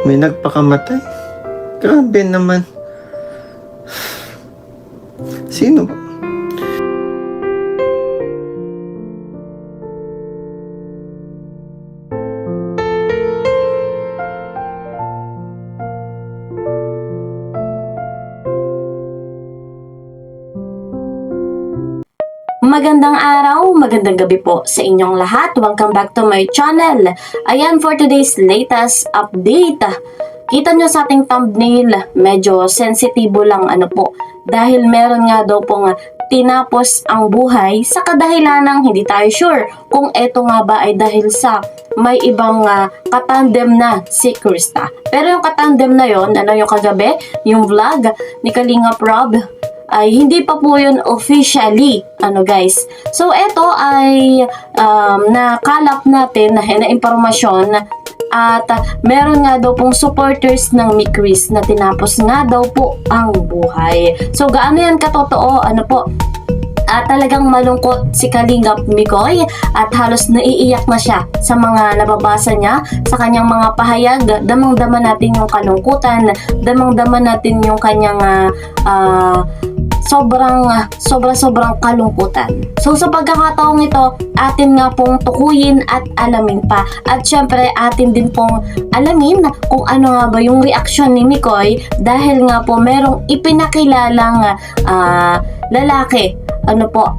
May nagpakamatay. Grabe naman. Sino ba? Magandang araw, magandang gabi po sa inyong lahat. Welcome back to my channel. Ayan for today's latest update. Kita nyo sa ating thumbnail, medyo sensitibo lang po. Dahil meron nga daw pong tinapos ang buhay sa kadahilanang hindi tayo sure kung eto nga ba ay dahil sa may ibang katandem na si Krista. Pero yung katandem na yon, yung kagabi, yung vlog ni Kalingap Rob, ay hindi pa po yun officially, guys. So, ito ay nakalap natin na impormasyon at meron nga daw pong supporters ng Mikris na tinapos nga daw po ang buhay. So, gaano yan katotoo? Talagang malungkot si Kalingap Mikoy at halos naiiyak na siya sa mga nababasa niya sa kanyang mga pahayag. Damang-dama natin yung kalungkutan, damang-dama natin yung kanyang sobrang kalungkutan. So sa pagkakataong ito, atin nga pong tukuyin at alamin pa. At syempre, atin din pong alamin kung ano nga ba yung reaksyon ni Mikoy dahil nga po merong ipinakilalang lalaki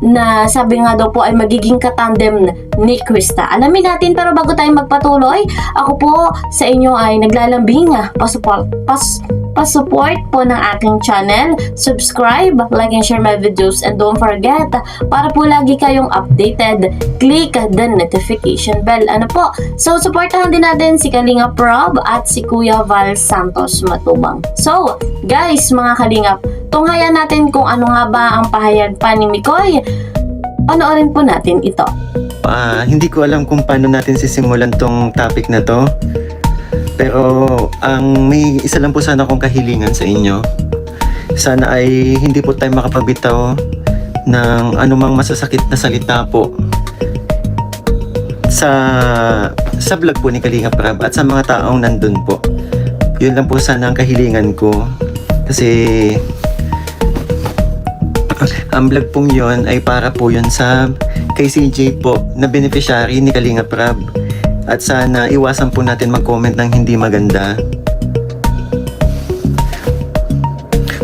na sabi nga daw po ay magiging katandem ni Krista. Alamin natin, pero bago tayo magpatuloy, ako po sa inyo ay naglalambing pa-support po ng aking channel. Subscribe, like and share my videos, and don't forget, para po lagi kayong updated, click the notification bell. So supportahan din natin si Kalingap Rob at si Kuya Val Santos Matubang. So guys, mga Kalingap, tunghayan natin kung ano nga ba ang pahayag pa ni Mikoy. Panoorin po natin ito. Hindi ko alam kung paano natin sisimulan tong topic na to. Pero may isa lang po sana akong kahilingan sa inyo. Sana ay hindi po tayo makapagbitaw ng anumang masasakit na salita po sa vlog po ni Kalingap Rob at sa mga taong nandun po. Yun lang po sana ang kahilingan ko. Kasi ang vlog pong yun ay para po yun kay CJ po na beneficiary ni Kalingap Rob. At sana iwasan po natin mag-comment ng hindi maganda.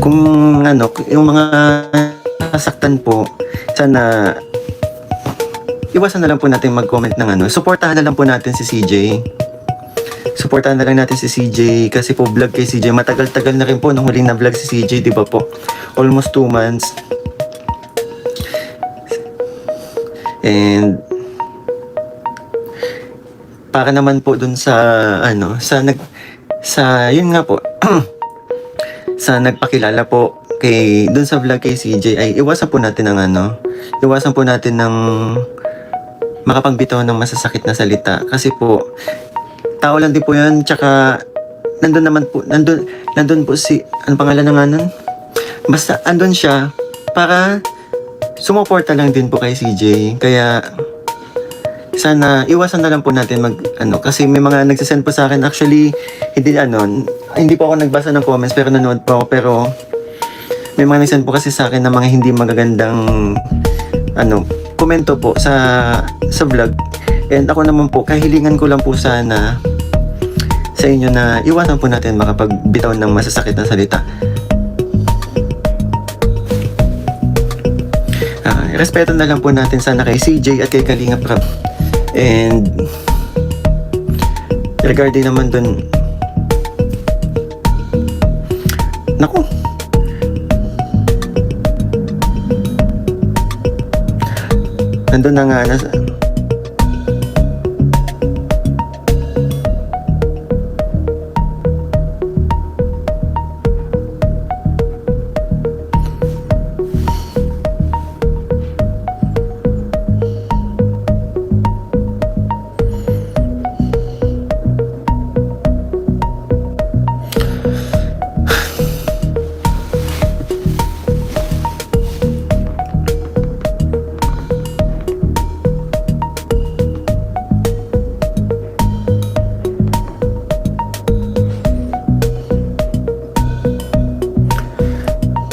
Kung yung mga nasaktan po, sana iwasan na lang po natin mag-comment ng Suportahan na lang po natin si CJ. Suportahan na lang natin si CJ kasi po vlog kay CJ. Matagal-tagal na rin po nung huling na vlog si CJ, di ba po? Almost 2 months. And para naman po dun yun nga po sa nagpakilala po dun sa vlog kay CJ ay iwasan po natin ng makapagbitaw ng masasakit na salita kasi po tao lang din po yan, tsaka nandun po si pangalan na nun, basta andun siya para sumuporta lang din po kay CJ. Kaya sana iwasan na lang po natin kasi may mga nagsasend po sa akin. Actually, hindi po ako nagbasa ng comments pero nanood po ako. Pero may mga nagsasend po kasi sa akin ng mga hindi magagandang komento po sa vlog. And ako naman po, kahilingan ko lang po sana sa inyo na iwasan po natin makapagbitaw ng masasakit na salita. Respeto na lang po natin sana kay CJ at kay Kalingap Rob. And regarding naman dun, nandun na nga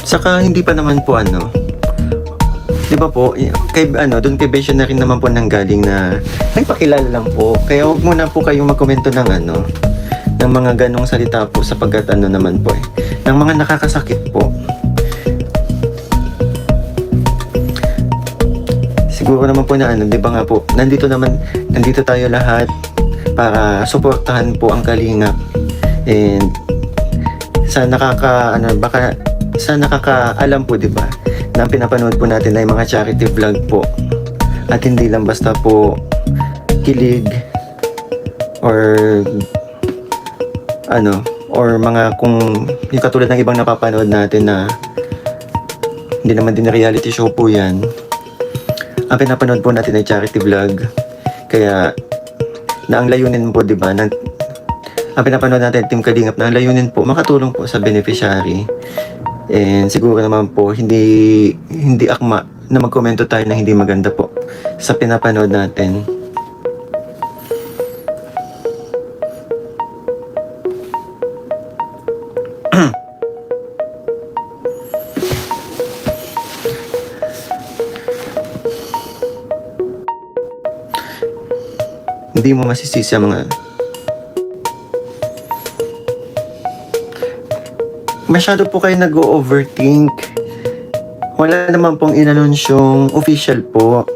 Saka hindi pa naman po di ba po, kay doon kay Besya na rin naman po nanggaling na nagpakilala lang po. Kaya huwag muna po kayong magkomento ng ng mga ganong salita po sapagkat naman po ng mga nakakasakit po. Siguro naman po na di ba nga po, nandito tayo lahat para suportahan po ang Kalingap. And sa nakakaalam po, di ba, na pinapanood po natin ay mga charity vlog po. At hindi lang basta po kilig or or mga kung yung katulad ng ibang napapanood natin na hindi naman din reality show po yan. Ang pinapanood po natin ay charity vlog. Kaya na ang layunin po, di ba, ang pinapanood natin Team Kalingap, na ang layunin po makatulong po sa beneficiary. And siguro naman po hindi akma na magkomento tayo na hindi maganda po sa pinapanood natin. Hindi mo masisisi ang mga masyado po kayo nag-overthink. Wala naman pong inanunsyong official po.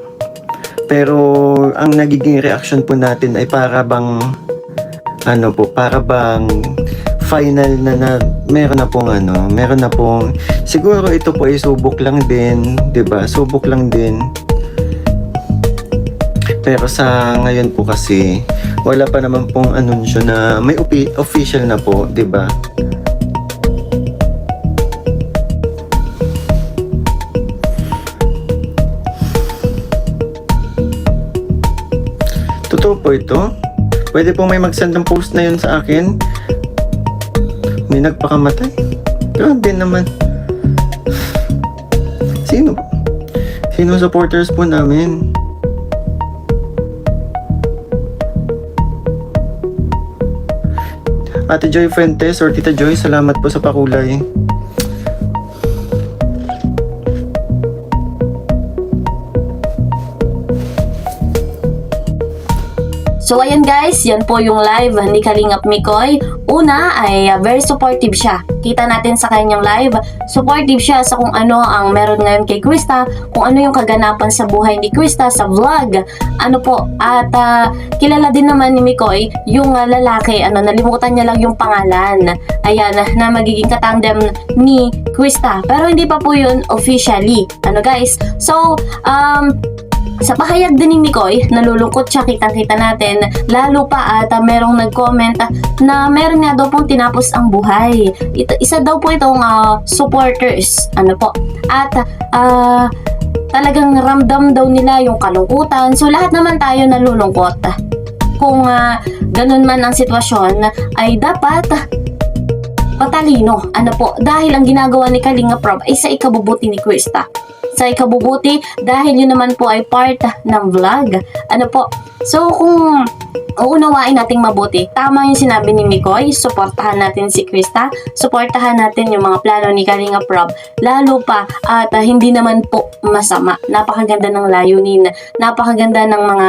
Pero ang nagiging reaction po natin ay para bang para bang final na meron na pong siguro ito po ay subok lang din, 'di ba? Subok lang din. Pero sa ngayon po kasi wala pa naman pong anunsyo na may official na po, 'di ba? Totoo po ito? Pwede pong may mag-send ng post na yun sa akin? May nagpakamatay? Grabe naman. Sino? Sino supporters po namin? Ate Joy Fuentes or Tita Joy, salamat po sa pakulay. So ayan guys, yan po yung live ni Kalingap Mikoy. Una ay very supportive siya. Kita natin sa kanyang live, supportive siya sa kung ano ang meron ngayon kay Krista, kung ano yung kaganapan sa buhay ni Krista sa vlog. At kilala din naman ni Mikoy yung lalaki, nalimutan niya lang yung pangalan. Ayan, na magiging katandem ni Krista. Pero hindi pa po yun officially. Guys? So, sa pahayag din ni Mikoy, nalulungkot siya, kitang-kita natin, lalo pa at merong nag-comment na meron nga daw pong tinapos ang buhay. Isa daw po itong supporters. At talagang ramdam daw nila yung kalungkutan. So lahat naman tayo nalulungkot. Kung ganun man ang sitwasyon, ay dapat patalino. Dahil ang ginagawa ni Kalingap Rob ay sa ikabubuti ni Krista. Sa ikabubuti dahil yun naman po ay part ng vlog. So kung uunawain nating mabuti, tama yung sinabi ni Mikoy, suportahan natin si Krista, suportahan natin yung mga plano ni Kalingap Rob, lalo pa at hindi naman po masama. Napakaganda ng layunin, napakaganda ng mga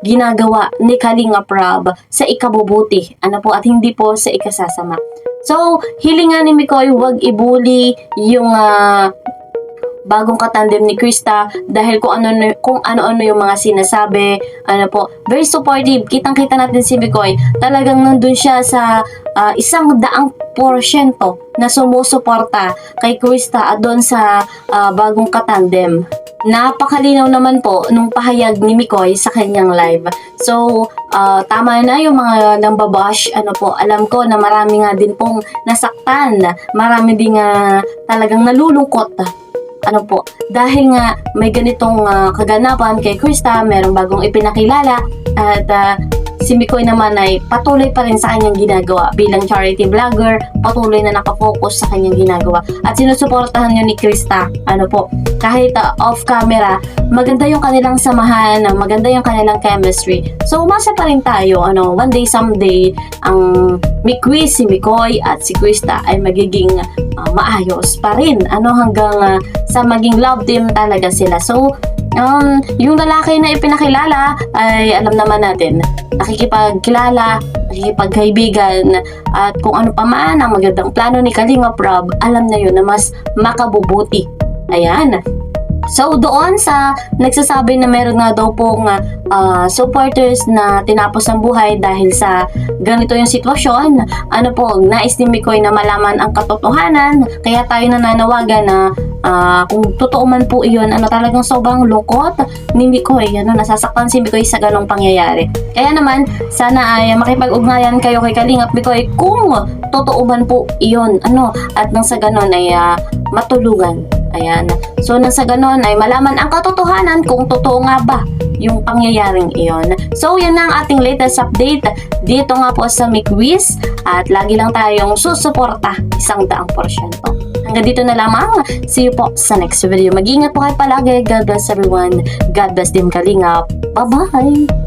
ginagawa ni Kalingap Rob sa ikabubuti, at hindi po sa ikasasama. So hilingan ni Mikoy, wag ibuli yung bagong katandem ni Krista dahil kung ano-ano yung mga sinasabi, very supportive. Kitang-kita natin si Mikoy, talagang nandun siya sa 100% na sumusuporta kay Krista at doon sa bagong katandem. Napakalinaw naman po nung pahayag ni Mikoy sa kanyang live. So, tama na yung mga nambabash. Alam ko na marami nga din pong nasaktan. Marami din talagang nalulungkot. Dahil nga may ganitong kaganapan kay Krista, merong bagong ipinakilala at si Mikoy naman ay patuloy pa rin sa kanyang ginagawa bilang charity vlogger, patuloy na nakafocus sa kanyang ginagawa. At sinusuportahan niyo ni Krista, kahit off camera, maganda yung kanilang samahan, maganda yung kanilang chemistry. So umasa pa rin tayo, one day someday, ang Mikwi, si Mikoy at si Krista ay magiging maayos pa rin, hanggang sa maging love team talaga sila. So yung lalaki na ipinakilala ay alam naman natin, nakikipagkilala, nakikipagkaibigan, at kung ano pa man ang magandang plano ni Kalinga Prab, alam na yun na mas makabubuti. Ayan. So doon sa nagsasabi na meron nga daw pong supporters na tinapos ang buhay dahil sa ganito yung sitwasyon, nais ni Mikoy na malaman ang katotohanan, kaya tayo nananawagan na kung totoo man po iyon, talagang sobrang lungkot ni Mikoy, nasasaktan si Mikoy sa ganong pangyayari. Kaya naman, sana ay makipag-ugnayan kayo kay Kalingap Mikoy kung totoo man po iyon, at nang sa ganon ay matulungan. Ayan. So, nang sa ganon ay malaman ang katotohanan kung totoo nga ba yung pangyayaring iyon. So, yan na ang ating latest update dito nga po sa Mikwiz, at lagi lang tayong susuporta 100%. Hanggang dito na lamang. See you po sa next video. Mag-ingat po kayo palagi. God bless everyone. God bless Team Kalingap. Bye-bye!